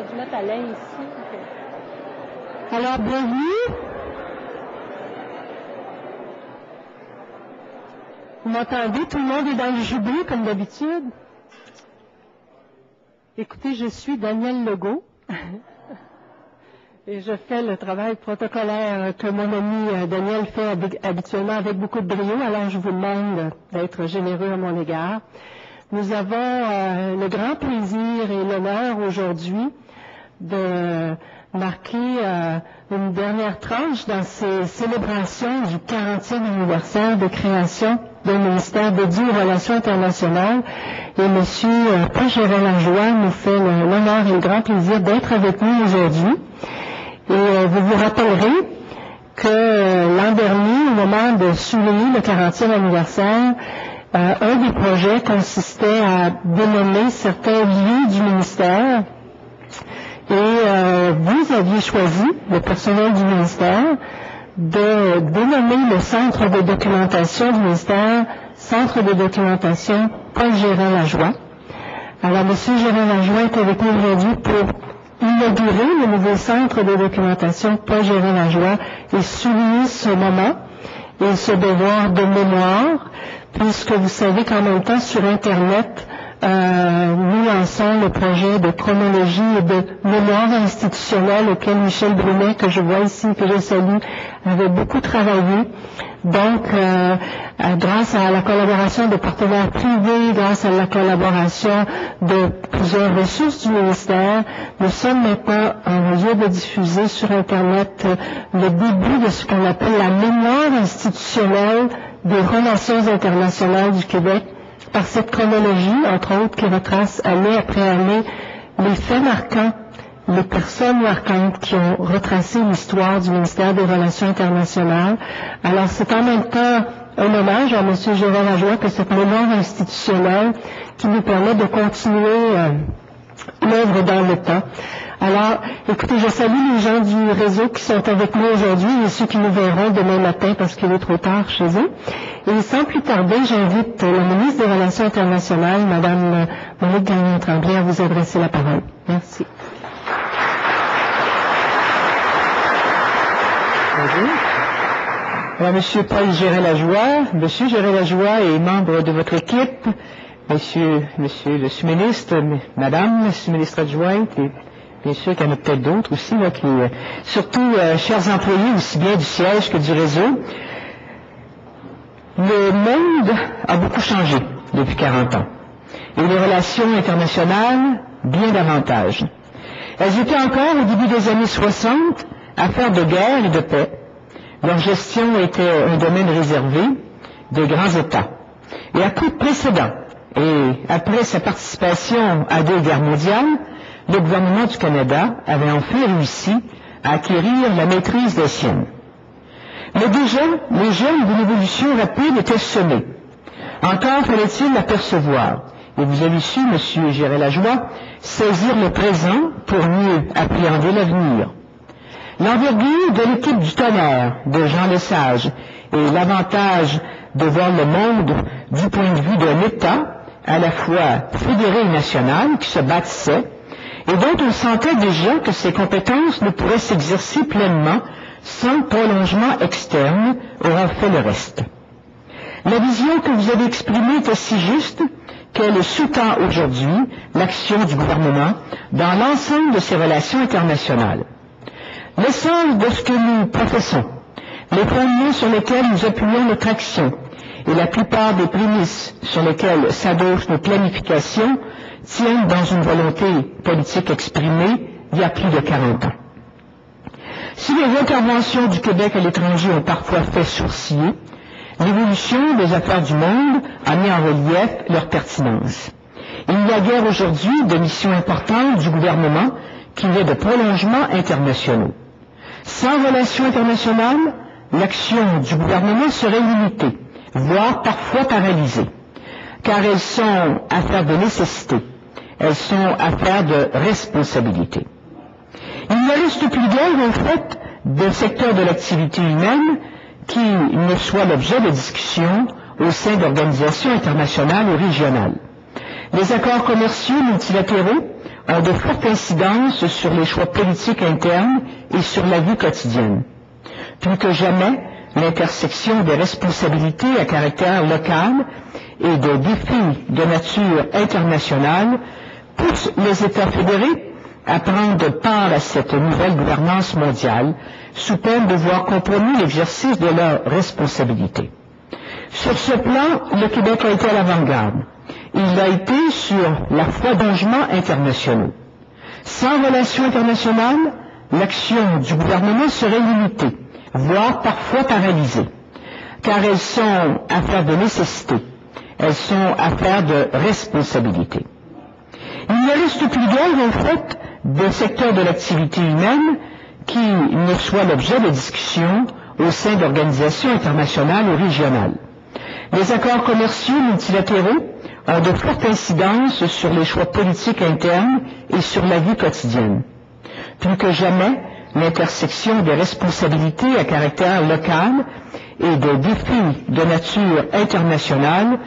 dû mettre à l'air ici. Alors, bienvenue. Vous m'entendez? Tout le monde est dans le jubé, comme d'habitude. Écoutez, je suis Danielle Legault et je fais le travail protocolaire que mon ami Daniel fait habituellement avec beaucoup de brio, alors je vous demande d'être généreux à mon égard. Nous avons le grand plaisir et l'honneur aujourd'hui de marquer une dernière tranche dans ces célébrations du 40e anniversaire de création d'un ministère dédié aux relations internationales. Et M. Paul Gérin-Lajoie nous fait l'honneur et le grand plaisir d'être avec nous aujourd'hui. Et vous vous rappellerez que l'an dernier, au moment de souligner le 40e anniversaire, un des projets consistait à dénommer certains lieux du ministère. Et vous aviez choisi, le personnel du ministère, de dénommer le centre de documentation du ministère, centre de documentation Paul Gérin-Lajoie. Alors, M. Gérin-Lajoie est avec nous aujourd'hui pour inaugurer le nouveau centre de documentation Paul Gérin-Lajoie et souligner ce moment et ce devoir de mémoire, puisque vous savez qu'en même temps, sur Internet, nous lançons le projet de chronologie et de mémoire institutionnelle auquel Michel Brunet, que je vois ici, que je salue, avait beaucoup travaillé. Donc, grâce à la collaboration de partenaires privés, grâce à la collaboration de plusieurs ressources du ministère, nous sommes maintenant en mesure de diffuser sur Internet le début de ce qu'on appelle la mémoire institutionnelle des relations internationales du Québec, par cette chronologie, entre autres, qui retrace année après année les faits marquants, les personnes marquantes qui ont retracé l'histoire du ministère des Relations internationales. Alors, c'est en même temps un hommage à M. Gérin-Lajoie que cette mémoire institutionnelle qui nous permet de continuer l'œuvre dans le temps. Alors, écoutez, je salue les gens du réseau qui sont avec nous aujourd'hui et ceux qui nous verront demain matin parce qu'il est trop tard chez eux. Et sans plus tarder, j'invite la ministre des Relations internationales, Mme Monique Gagnon-Tremblay, à vous adresser la parole. Merci. Bonjour. Alors, M. Paul Gérin-Lajoie, M. Gérin-Lajoie est membre de votre équipe, Monsieur le sous-ministre, Madame la sous-ministre adjointe, et bien sûr qu'il y en a peut-être d'autres aussi, là, qui, surtout, chers employés, aussi bien du siège que du réseau. Le monde a beaucoup changé depuis 40 ans. Et les relations internationales, bien davantage. Elles étaient encore, au début des années 60, affaires de guerre et de paix. Leur gestion était un domaine réservé des grands États. Et à coup de précédent, et après sa participation à 2 guerres mondiales, le gouvernement du Canada avait enfin réussi à acquérir la maîtrise des siennes. Mais déjà, les germes d'une évolution rapide étaient semés. Encore fallait-il l'apercevoir. Et vous avez su, M. Gérin-Lajoie, saisir le présent pour mieux appréhender l'avenir. L'envergure de l'équipe du tonnerre de Jean Lesage et l'avantage de voir le monde du point de vue d'un État à la fois fédéré et national qui se bâtissait et dont on sentait déjà que ses compétences ne pourraient s'exercer pleinement sans prolongement externe aura fait le reste. La vision que vous avez exprimée était si juste qu'elle sous-tend aujourd'hui l'action du gouvernement dans l'ensemble de ses relations internationales. L'essence de ce que nous professons, les fondements sur lesquels nous appuyons notre action et la plupart des prémices sur lesquelles s'adossent nos planifications tiennent dans une volonté politique exprimée il y a plus de 40 ans. Si les interventions du Québec à l'étranger ont parfois fait sourciller, l'évolution des affaires du monde a mis en relief leur pertinence. Il n'y a guère aujourd'hui de mission importante du gouvernement qu'il y ait de prolongements internationaux. Sans relations internationales, l'action du gouvernement serait limitée, voire parfois paralysée, car elles sont affaires de nécessité, elles sont affaires de responsabilité. Il ne reste plus guère, en fait, de secteur de l'activité humaine qui ne soit l'objet de discussions au sein d'organisations internationales ou régionales. Les accords commerciaux multilatéraux ont de fortes incidences sur les choix politiques internes et sur la vie quotidienne. Plus que jamais, l'intersection des responsabilités à caractère local et des défis de nature internationale pousse les États fédérés à prendre part à cette nouvelle gouvernance mondiale, sous peine de voir compromis l'exercice de leurs responsabilités. Sur ce plan, le Québec a été à l'avant-garde. Il a été sur la foi d'engagements internationaux. Sans relations internationales, l'action du gouvernement serait limitée, voire parfois paralysée, car elles sont affaires de nécessité, elles sont affaires de responsabilité. Il ne reste plus guère, en fait, de secteur de l'activité humaine qui ne soit l'objet de discussions au sein d'organisations internationales ou régionales. Les accords commerciaux multilatéraux ont de fortes incidences sur les choix politiques internes et sur la vie quotidienne. Plus que jamais, l'intersection des responsabilités à caractère local et des défis de nature internationale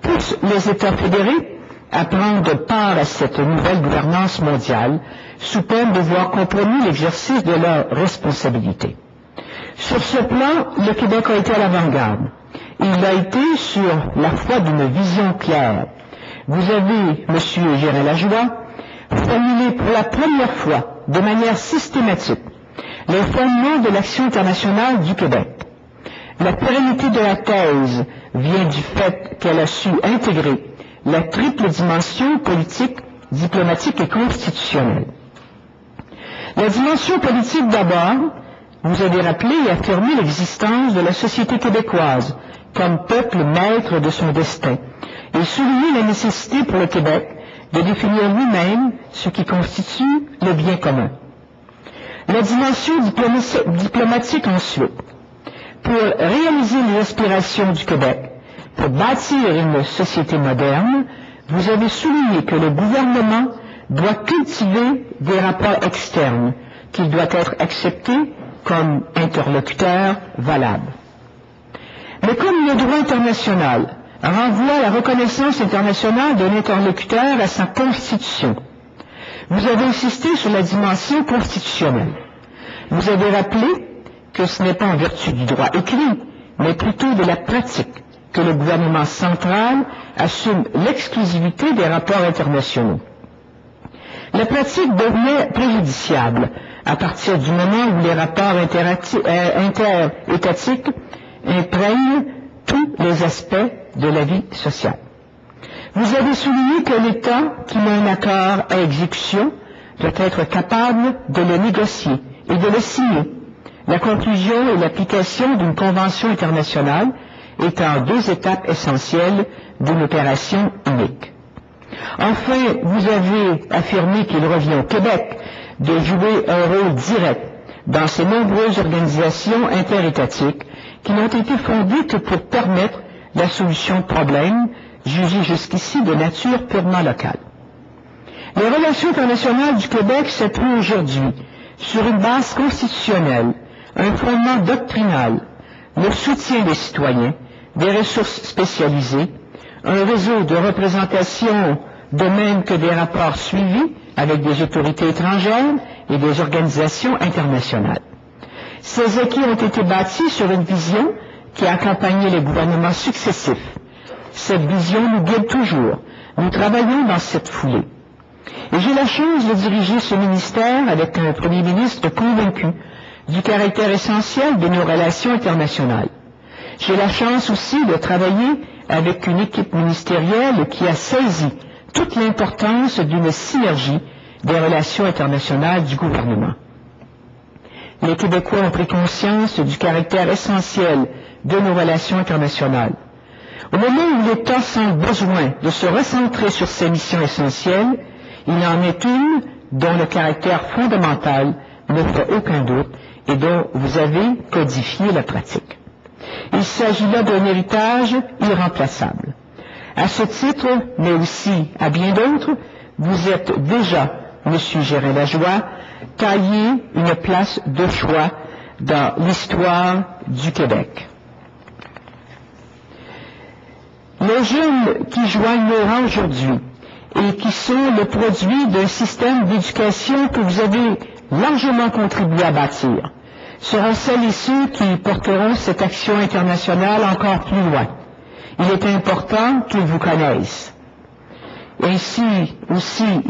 pousse les États fédérés à prendre part à cette nouvelle gouvernance mondiale, sous peine de voir compromis l'exercice de leurs responsabilités. Sur ce plan, le Québec a été à l'avant-garde. Il a été sur la foi d'une vision claire. Vous avez, M. Gérin Lajoie, formulé pour la première fois, de manière systématique, les fondements de l'action internationale du Québec. La pérennité de la thèse vient du fait qu'elle a su intégrer la triple dimension politique, diplomatique et constitutionnelle. La dimension politique d'abord, vous avez rappelé et affirmé l'existence de la société québécoise comme peuple maître de son destin et souligné la nécessité pour le Québec de définir lui-même ce qui constitue le bien commun. La dimension diplomatique ensuite. Pour réaliser les aspirations du Québec, pour bâtir une société moderne, vous avez souligné que le gouvernement doit cultiver des rapports externes, qu'il doit être accepté comme interlocuteur valable. Mais comme le droit international renvoie la reconnaissance internationale d'un interlocuteur à sa constitution, vous avez insisté sur la dimension constitutionnelle. Vous avez rappelé que ce n'est pas en vertu du droit écrit, mais plutôt de la pratique, que le gouvernement central assume l'exclusivité des rapports internationaux. La pratique devenait préjudiciable à partir du moment où les rapports interétatiques imprègnent tous les aspects de la vie sociale. Vous avez souligné que l'État qui met un accord à exécution doit être capable de le négocier et de le signer. La conclusion et l'application d'une convention internationale étant deux étapes essentielles d'une opération unique. Enfin, vous avez affirmé qu'il revient au Québec de jouer un rôle direct dans ces nombreuses organisations interétatiques qui n'ont été fondées que pour permettre la solution de problèmes jugés jusqu'ici de nature purement locale. Les relations internationales du Québec s'appuient aujourd'hui sur une base constitutionnelle, un fondement doctrinal, le soutien des citoyens, des ressources spécialisées, un réseau de représentation de même que des rapports suivis avec des autorités étrangères et des organisations internationales. Ces acquis ont été bâtis sur une vision qui a accompagné les gouvernements successifs. Cette vision nous guide toujours. Nous travaillons dans cette foulée. Et j'ai la chance de diriger ce ministère avec un premier ministre convaincu du caractère essentiel de nos relations internationales. J'ai la chance aussi de travailler avec une équipe ministérielle qui a saisi toute l'importance d'une synergie des relations internationales du gouvernement. Les Québécois ont pris conscience du caractère essentiel de nos relations internationales. Au moment où l'État sent le besoin de se recentrer sur ses missions essentielles, il en est une dont le caractère fondamental ne fait aucun doute et dont vous avez codifié la pratique. Il s'agit là d'un héritage irremplaçable. À ce titre, mais aussi à bien d'autres, vous êtes déjà, M. Gérin Lajoie, taillé une place de choix dans l'histoire du Québec. Les jeunes qui joignent nos rangs aujourd'hui et qui sont le produit d'un système d'éducation que vous avez largement contribué à bâtir, seront celles et ceux qui porteront cette action internationale encore plus loin. Il est important qu'ils vous connaissent. Ainsi aussi,